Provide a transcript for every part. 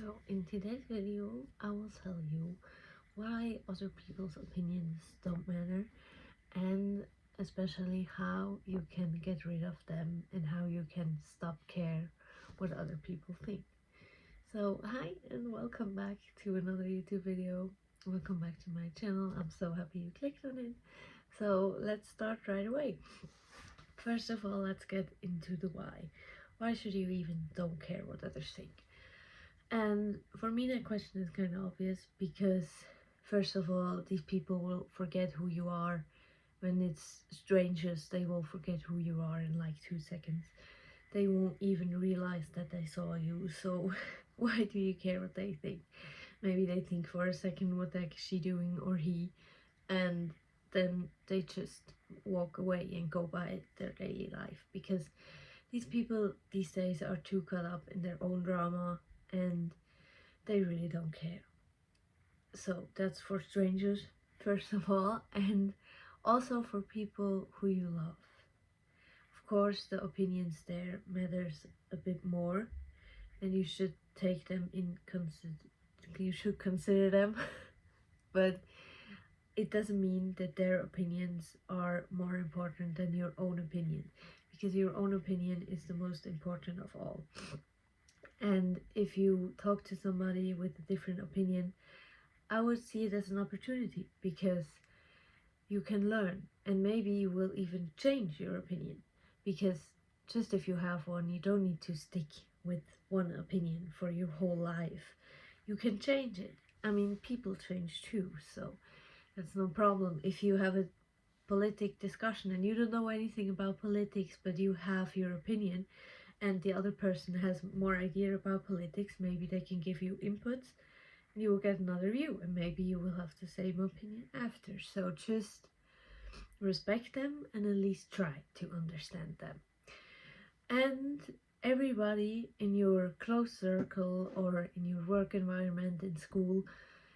So in today's video, I will tell you why other people's opinions don't matter, and especially how you can get rid of them and how you can stop care what other people think. So hi and welcome back to another YouTube video. Welcome back to my channel. I'm so happy you clicked on it. So let's start right away. First of all, let's get into the why. Why should you even don't care what others think? And for me, that question is kind of obvious because, first of all, these people will forget who you are. When it's strangers, they will forget who you are in like 2 seconds. They won't even realize that they saw you. So, why do you care what they think? Maybe they think for a second, what the heck is she doing or he, and then they just walk away and go by their daily life because these people these days are too caught up in their own drama and they really don't care. So that's for strangers, first of all, and also for people who you love. Of course, the opinions there matters a bit more, and you should take them in you should consider them, but it doesn't mean that their opinions are more important than your own opinion, because your own opinion is the most important of all. And if you talk to somebody with a different opinion, I would see it as an opportunity because you can learn and maybe you will even change your opinion, because just if you have one, you don't need to stick with one opinion for your whole life. You can change it. I mean, people change too, so that's no problem. If you have a politic discussion and you don't know anything about politics but you have your opinion and the other person has more idea about politics, maybe they can give you inputs, you will get another view and maybe you will have the same opinion after. So just respect them and at least try to understand them. And everybody in your close circle or in your work environment in school,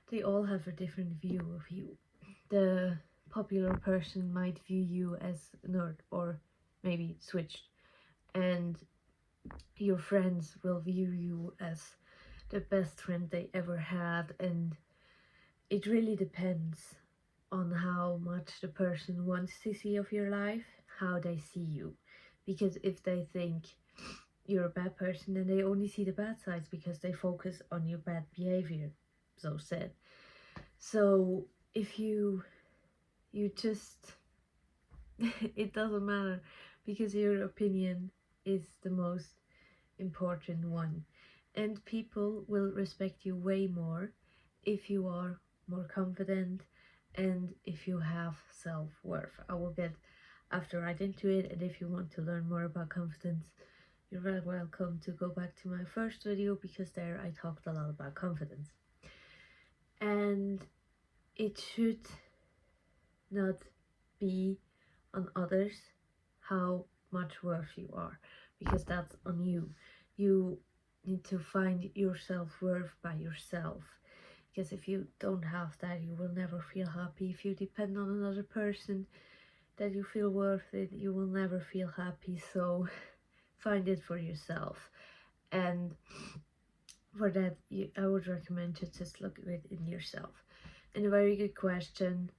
they all have a different view of you. The popular person might view you as a nerd or maybe switched, and your friends will view you as the best friend they ever had, and it really depends on how much the person wants to see of your life, how they see you. Because if they think you're a bad person, then they only see the bad sides because they focus on your bad behavior. So sad. So if you just it doesn't matter, because your opinion is the most important one, and people will respect you way more if you are more confident and if you have self-worth. I will get after right into it, and if you want to learn more about confidence, you're very welcome to go back to my first video because there I talked a lot about confidence. And it should not be on others how much worth you are, because that's on you. You need to find your self-worth by yourself, because if you don't have that, you will never feel happy. If you depend on another person that you feel worth it, you will never feel happy. So find it for yourself, and for that I would recommend to just look at it in yourself. And a very good question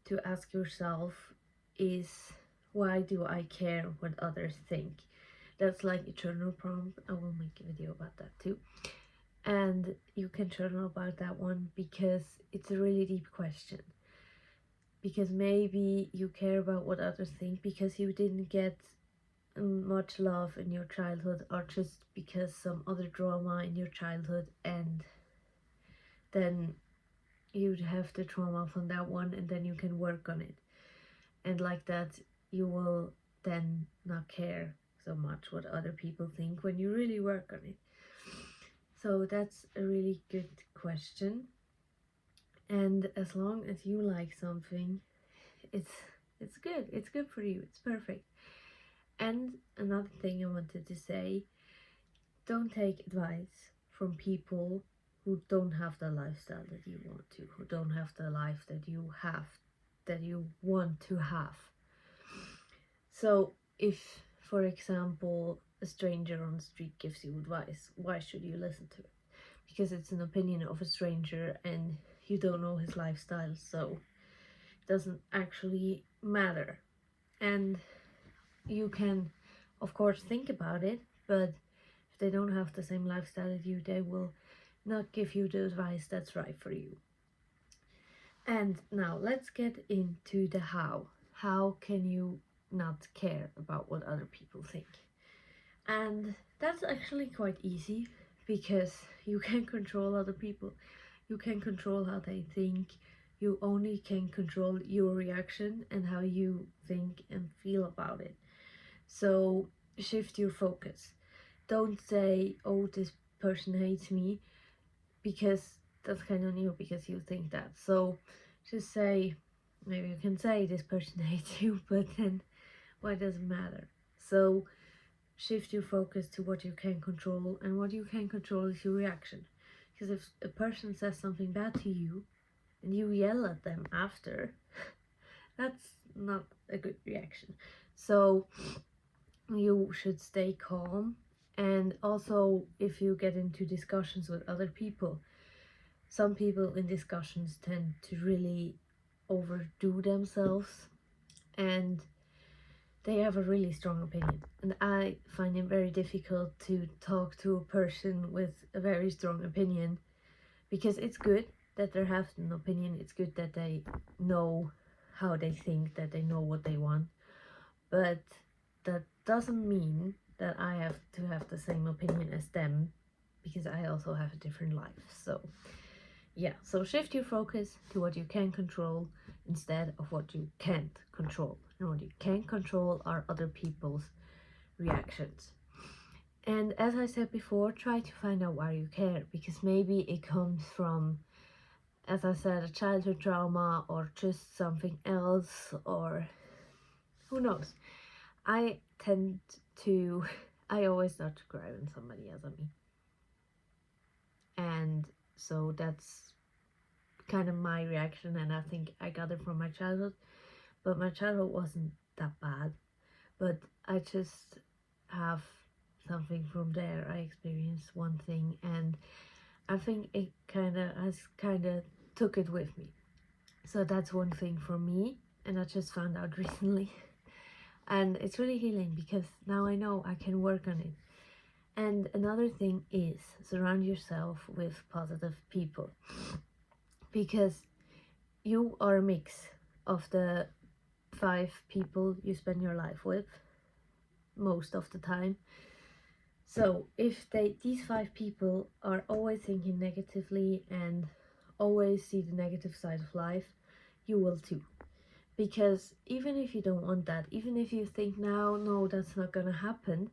to ask yourself is, why do I care what others think? That's like a journal prompt. I will make a video about that too, and you can journal about that one because it's a really deep question. Because maybe you care about what others think because you didn't get much love in your childhood, or just because some other drama in your childhood, and then you'd have the trauma from that one and then you can work on it, and like that you will then not care so much what other people think when you really work on it. So that's a really good question, and as long as you like something, it's good for you, it's perfect. And another thing I wanted to say, don't take advice from people who don't have the lifestyle that you want to, who don't have the life that you have, that you want to have. So if, for example, a stranger on the street gives you advice, why should you listen to it? because it's an opinion of a stranger and you don't know his lifestyle, so it doesn't actually matter. And you can, of course, think about it, but if they don't have the same lifestyle as you, they will not give you the advice that's right for you. And now let's get into the how. How can you not care about what other people think? And that's actually quite easy because you can control other people. You can control how they think. You only can control your reaction and how you think and feel about it. So shift your focus. Don't say, oh, this person hates me, because that's kind of new because you think that. So just say, maybe you can say this person hates you, but then why does it matter? So shift your focus to what you can control, and what you can control is your reaction. Because if a person says something bad to you and you yell at them after, that's not a good reaction. So you should stay calm. And also, if you get into discussions with other people, some people in discussions tend to really overdo themselves and they have a really strong opinion. And I find it very difficult to talk to a person with a very strong opinion, because it's good that they have an opinion, it's good that they know how they think, that they know what they want, but that doesn't mean that I have to have the same opinion as them, because I also have a different life. So yeah, so shift your focus to what you can control instead of what you can't control. And what you can control are other people's reactions. And as I said before, try to find out why you care, because maybe it comes from, as I said, a childhood trauma or just something else, or who knows. I tend to, I always start to cry when somebody yells at me. And so that's kind of my reaction, and I think I got it from my childhood, but my childhood wasn't that bad, but I just have something from there. I experienced one thing and I think it kind of took it with me. So that's one thing for me, and I just found out recently, and it's really healing because now I know I can work on it. And another thing is surround yourself with positive people, because you are a mix of the 5 people you spend your life with most of the time. So if these 5 people are always thinking negatively and always see the negative side of life, you will too. Because even if you don't want that, even if you think now, no, that's not gonna happen,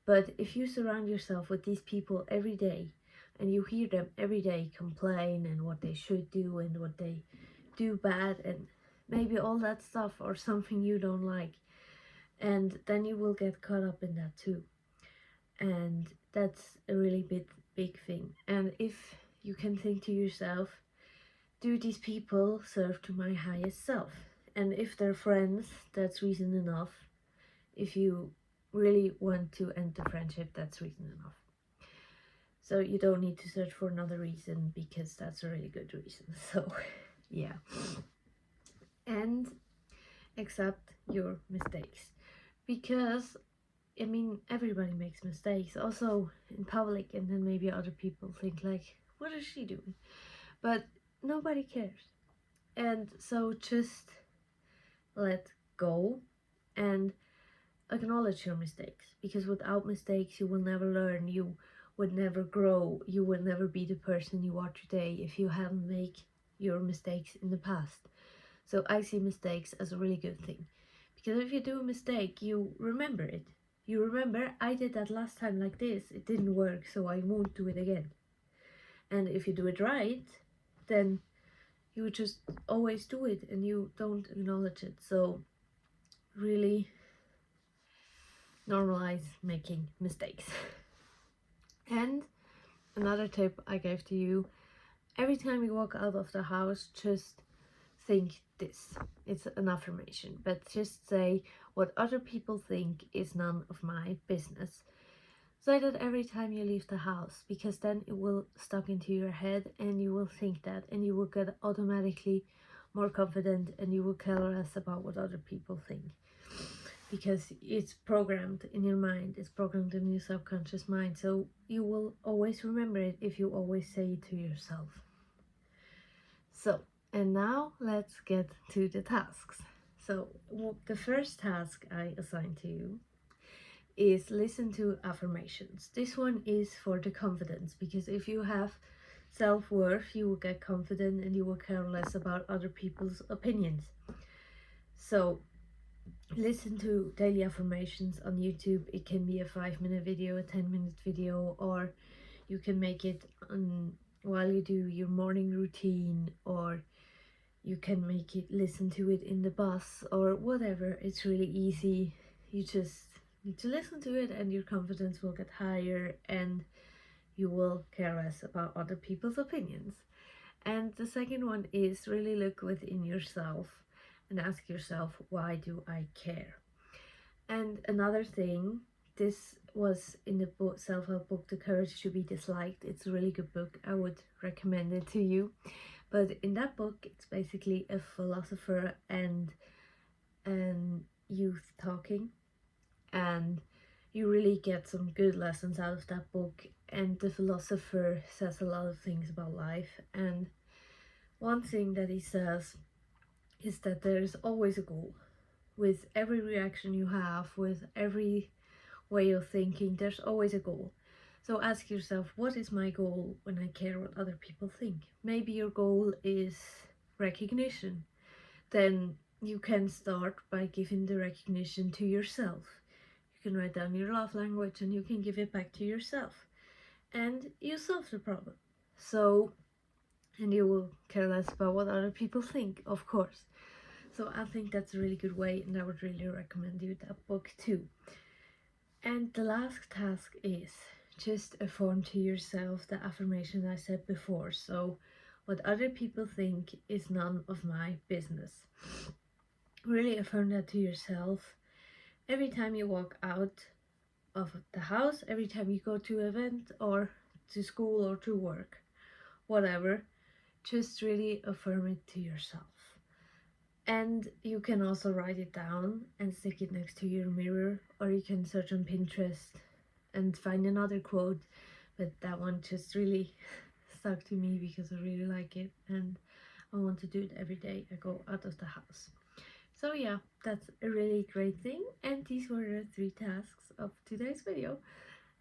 but if you surround yourself with these people every day and you hear them every day complain and what they should do and what they do bad and maybe all that stuff or something you don't like, and then you will get caught up in that too. And that's a really big thing. And if you can think to yourself, do these people serve to my highest self? And if they're friends, that's reason enough. If you really want to end the friendship, that's reason enough. So you don't need to search for another reason, because that's a really good reason. So yeah. And accept your mistakes, because I mean, everybody makes mistakes, also in public, and then maybe other people think like, what is she doing? But nobody cares. And so just let go and acknowledge your mistakes, because without mistakes you will never learn, you would never grow, you would never be the person you are today if you haven't made your mistakes in the past. So I see mistakes as a really good thing, because if you do a mistake, you remember it. You remember, I did that last time like this, it didn't work, so I won't do it again. And if you do it right, then you just always do it and you don't acknowledge it. So really normalize making mistakes. And another tip I gave to you, every time you walk out of the house, just think this. It's an affirmation, but just say, what other people think is none of my business. Say that every time you leave the house, because then it will stuck into your head and you will think that, and you will get automatically more confident and you will care less about what other people think, because it's programmed in your mind, it's programmed in your subconscious mind, so you will always remember it if you always say it to yourself. So, and now let's get to the tasks. So the first task I assign to you is listen to affirmations. This one is for the confidence, because if you have self-worth, you will get confident and you will care less about other people's opinions. So listen to daily affirmations on YouTube. It can be a 5-minute video, a 10-minute video, or you can make it while you do your morning routine, or you can make it, listen to it in the bus or whatever. It's really easy. You just need to listen to it and your confidence will get higher and you will care less about other people's opinions. And the second one is really look within yourself and ask yourself, why do I care? And another thing, this was in the book, self-help book, The Courage to Be Disliked. It's a really good book. I would recommend it to you. But in that book, it's basically a philosopher and youth talking, and you really get some good lessons out of that book. And the philosopher says a lot of things about life, and one thing that he says is that there's always a goal. With every reaction you have, with every way of thinking, there's always a goal. So ask yourself, what is my goal when I care what other people think? Maybe your goal is recognition. Then you can start by giving the recognition to yourself. You can write down your love language and you can give it back to yourself. And you solve the problem. So, and you will care less about what other people think, of course. So I think that's a really good way, and I would really recommend you that book too. And the last task is just affirm to yourself the affirmation I said before. So what other people think is none of my business. Really affirm that to yourself every time you walk out of the house, every time you go to an event or to school or to work, whatever. Just really affirm it to yourself. And you can also write it down and stick it next to your mirror, or you can search on Pinterest and find another quote, but that one just really stuck to me because I really like it and I want to do it every day I go out of the house. So yeah, that's a really great thing, and these were the 3 tasks of today's video.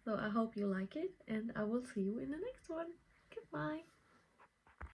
So I hope you like it, and I will see you in the next one. Goodbye.